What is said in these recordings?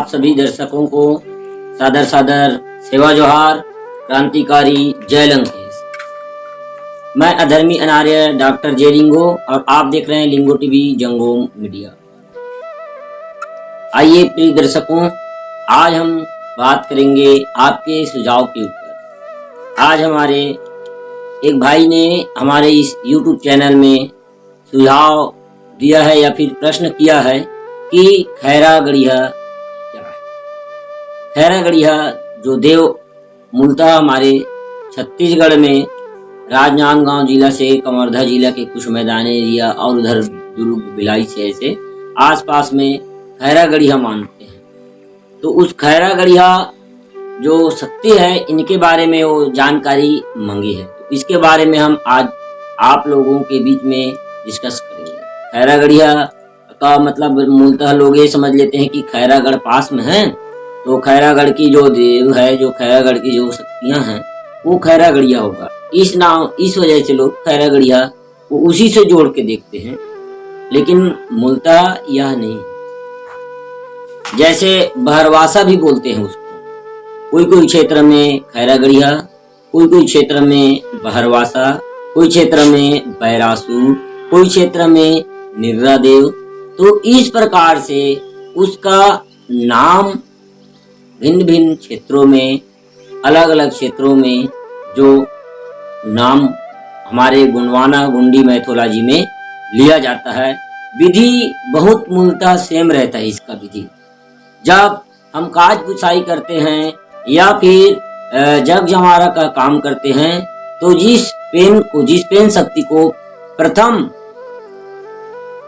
आप सभी दर्शकों को सादर सादर सेवा जोहार, क्रांतिकारी जय लंकेश। मैं अधर्मी अनार्य डॉक्टर जे लिंगो और आप देख रहे हैं लिंगो टीवी जंगोम मीडिया। आइए प्रिय दर्शकों, आज हम बात करेंगे आपके सुझाव के ऊपर। आज हमारे एक भाई ने हमारे इस YouTube चैनल में सुझाव दिया है या फिर प्रश्न किया है कि खैरा गड़िया क्या है। खैरा गड़िया जो देव मूलतः हमारे छत्तीसगढ़ में राजनांदगांव जिला से कवर्धा जिला के कुछ मैदान एरिया और उधर दुर्ग भिलाई से ऐसे आसपास में खैरा गड़िया मानते हैं। तो उस खैरा गड़िया जो शक्ति है, इनके बारे में वो जानकारी मांगी है। तो इसके बारे में हम आज आप लोगों के बीच में डिस्कस करेंगे। खैरा गड़िया का मतलब मूलतः लोग ये समझ लेते हैं कि खैरागढ़ पास में है, तो खैरागढ़ की जो देव है, जो खैरागढ़ की जो शक्तियां हैं, वो खैरा गड़िया होगा। इस नाम इस वजह से लोग खैरा गड़िया को उसी से जोड़ के देखते हैं, लेकिन मूलतः यह नहीं। जैसे बहरवासा भी बोलते हैं उसको, कोई क्षेत्र में खैरा गड़िया, कोई क्षेत्र में बहरवासा, कोई क्षेत्र में बैरासू, कोई क्षेत्र में निर्रा देव। तो इस प्रकार से उसका नाम भिन्न भिन्न क्षेत्रों में, अलग अलग क्षेत्रों में जो नाम हमारे गुणवाना गुंडी मैथोलॉजी में लिया जाता है। विधि बहुत मूलतः सेम रहता है इसका विधि। जब हम काज पुछाई करते हैं या फिर जग जमारा का काम करते हैं, तो जिस पेन शक्ति को प्रथम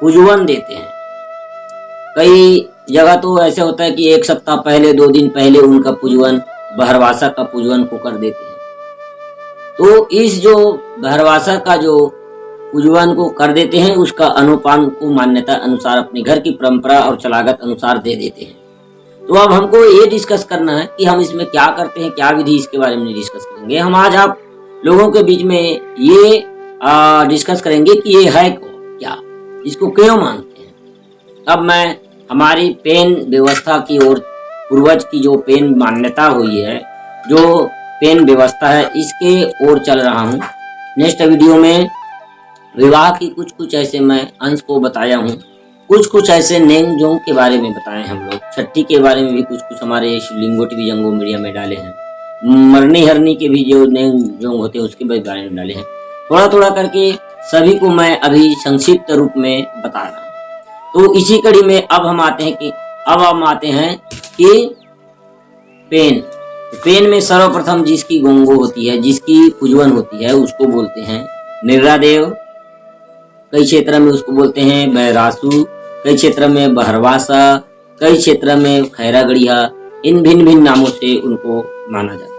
पूजवन देते हैं, कई जगह तो ऐसे होता है कि एक सप्ताह पहले, 2 दिन पहले उनका पूजवन, बहरवासा का पूजवन को कर देते हैं। तो इस जो बहरवासा का जो पूजवन को कर देते हैं, उसका अनुपान को मान्यता अनुसार अपने घर की परंपरा और चलागत अनुसार दे देते हैं। तो अब हमको ये डिस्कस करना है कि हम इसमें क्या करते हैं, क्या विधि, इसके बारे में डिस्कस करेंगे। हम आज आप लोगों के बीच में ये डिस्कस करेंगे कि ये है क्या, इसको क्यों मानते हैं। अब मैं हमारी पेन व्यवस्था की ओर, पूर्वज की जो पेन मान्यता हुई है, जो पेन व्यवस्था है, इसके ओर चल रहा हूँ। नेक्स्ट वीडियो में विवाह की कुछ ऐसे मैं अंश को बताया हूँ, कुछ ऐसे नेंग जोंग के बारे में बताए हम लोग। छठी के बारे में भी कुछ हमारे लिंगो टीवी जंगो मीडिया में डाले हैं। मरनी हरनी के भी जो नेंग जोंग होते हैं उसके बारे में डाले हैं। थोड़ा करके सभी को मैं अभी संक्षिप्त रूप में बता रहा हूँ। तो इसी कड़ी में अब हम आते हैं कि पेन में सर्वप्रथम जिसकी गोंगो होती है, जिसकी पूजवन होती है, उसको बोलते हैं निर्रा देव। कई क्षेत्र में उसको बोलते हैं बैरासू, कई क्षेत्र में बहरवासा, कई क्षेत्र में खैरा गड़िया। इन भिन्न नामों से उनको माना जाता है।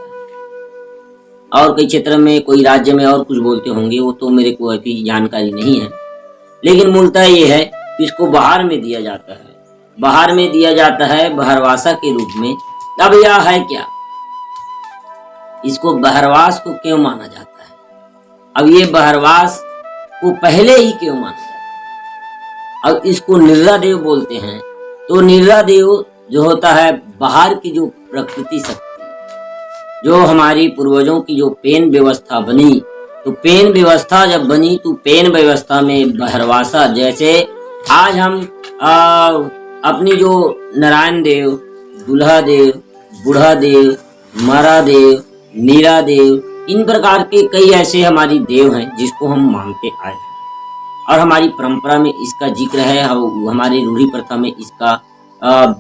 और कई क्षेत्र में, कोई राज्य में और कुछ बोलते होंगे, वो तो मेरे को अभी जानकारी नहीं है। लेकिन मूलतः ये है कि इसको बाहर में दिया जाता है, बहरवासा के रूप में। अब यह है क्या, इसको बहरवास को क्यों माना जाता है, अब ये बहरवास को पहले ही क्यों माना जाता है। अब इसको निर्रा देव बोलते हैं। तो निर्रा देव जो होता है, बाहर की जो प्रकृति शक्ति, जो हमारी पूर्वजों की जो पेन व्यवस्था बनी, तो पेन व्यवस्था जब बनी, तो पेन व्यवस्था में बहरवासा, जैसे आज हम अपनी जो नारायण देव, दुल्हा देव, बूढ़ा देव, मरा देव, नीरा देव, इन प्रकार के कई ऐसे हमारी देव हैं जिसको हम मानते आए हैं। और हमारी परंपरा में इसका जिक्र है, हमारी रूढ़ी प्रथा में इसका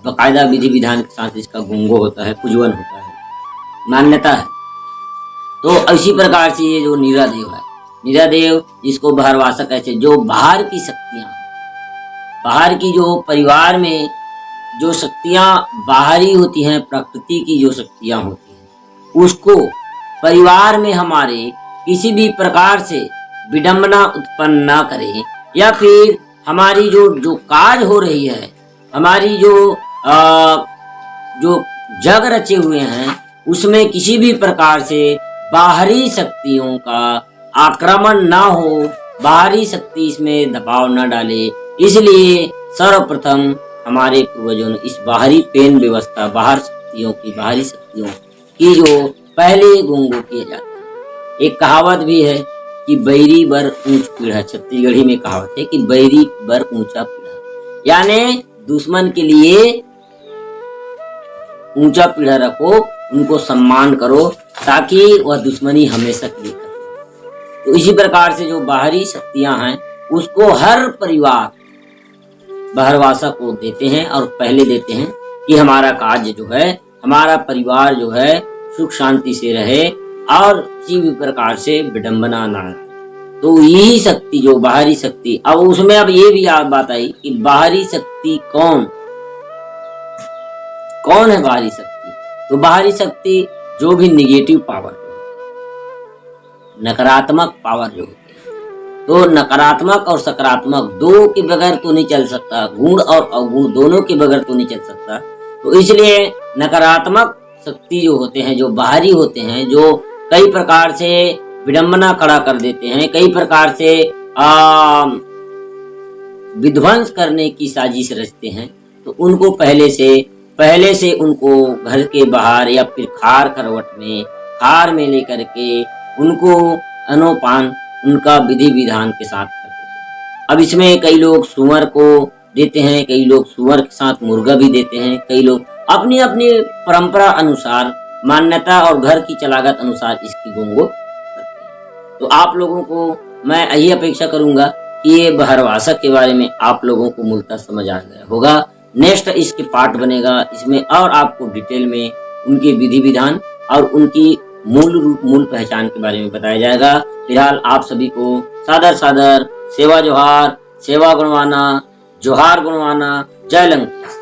बकायदा विधि विधान के साथ इसका गुंगो होता है, पूजवन होता है, मान्यता है। तो इसी प्रकार से ये जो नीरा देव है, नीरा देव जिसको बहरवासा कहते हैं, जो बाहर की शक्तियां, बाहर की जो परिवार में जो शक्तियां बाहरी होती हैं, प्रकृति की जो शक्तियां होती हैं, उसको परिवार में हमारे किसी भी प्रकार से विडंबना उत्पन्न ना करे, या फिर हमारी जो कार्य हो रही है, हमारी जो जग रचे हुए हैं, उसमें किसी भी प्रकार से बाहरी शक्तियों का आक्रमण ना हो, बाहरी शक्ति इसमें दबाव न डाले। इसलिए सर्वप्रथम हमारे पूर्वजों ने इस बाहरी पेन व्यवस्था, बाहरी शक्तियों की जो पहले गुंगो किए जाते हैं। एक कहावत भी है कि बैरी बर ऊंच पीढ़ा, छत्तीसगढ़ी में कहावत है कि बैरी बर ऊंचा पीढ़ा, यानी दुश्मन के लिए ऊंचा पीढ़ा रखो, उनको सम्मान करो ताकि वह दुश्मनी हमेशा के लिए करे। तो इसी प्रकार से जो बाहरी शक्तियां हैं उसको हर परिवार बहरवासा को देते हैं और पहले देते हैं कि हमारा कार्य जो है, हमारा परिवार जो है सुख शांति से रहे और किसी भी प्रकार से विडंबना ना रहे। तो यही शक्ति जो बाहरी शक्ति, अब उसमें अब ये भी बात आई कि बाहरी शक्ति कौन है बाहरी शक्ति। तो बाहरी शक्ति जो भी निगेटिव पावर, नकारात्मक पावर जो होती है, तो नकारात्मक और सकारात्मक दो के बगैर तो नहीं चल सकता, गुण और अवगुण दोनों के बगैर तो नहीं चल सकता। तो इसलिए नकारात्मक शक्ति जो होते हैं, जो बाहरी होते हैं, जो कई प्रकार से विडंबना खड़ा कर देते हैं, कई प्रकार से विध्वंस करने की साजिश रचते हैं, तो उनको पहले से उनको घर के बाहर या फिर खार में लेकर के उनको अनोपान उनका विधि विधान के साथ कर देते हैं। अब इसमें कई लोग सुअर को देते हैं, कई लोग सुअर के साथ मुर्गा भी देते हैं, कई लोग अपनी अपनी परंपरा अनुसार, मान्यता और घर की चलागत अनुसार इसकी गुंगो करते हैं। तो आप लोगों को मैं यही अपेक्षा करूंगा कि ये बहरवासा के बारे में आप लोगों को मूलतः समझ आ गया होगा। नेक्स्ट इसके पार्ट बनेगा, इसमें और आपको डिटेल में उनके विधि विधान और उनकी मूल पहचान के बारे में बताया जाएगा। फिलहाल आप सभी को सादर सेवा जोहार, सेवा गुणवाना, जोहार गुणवाना, जय लंकेश।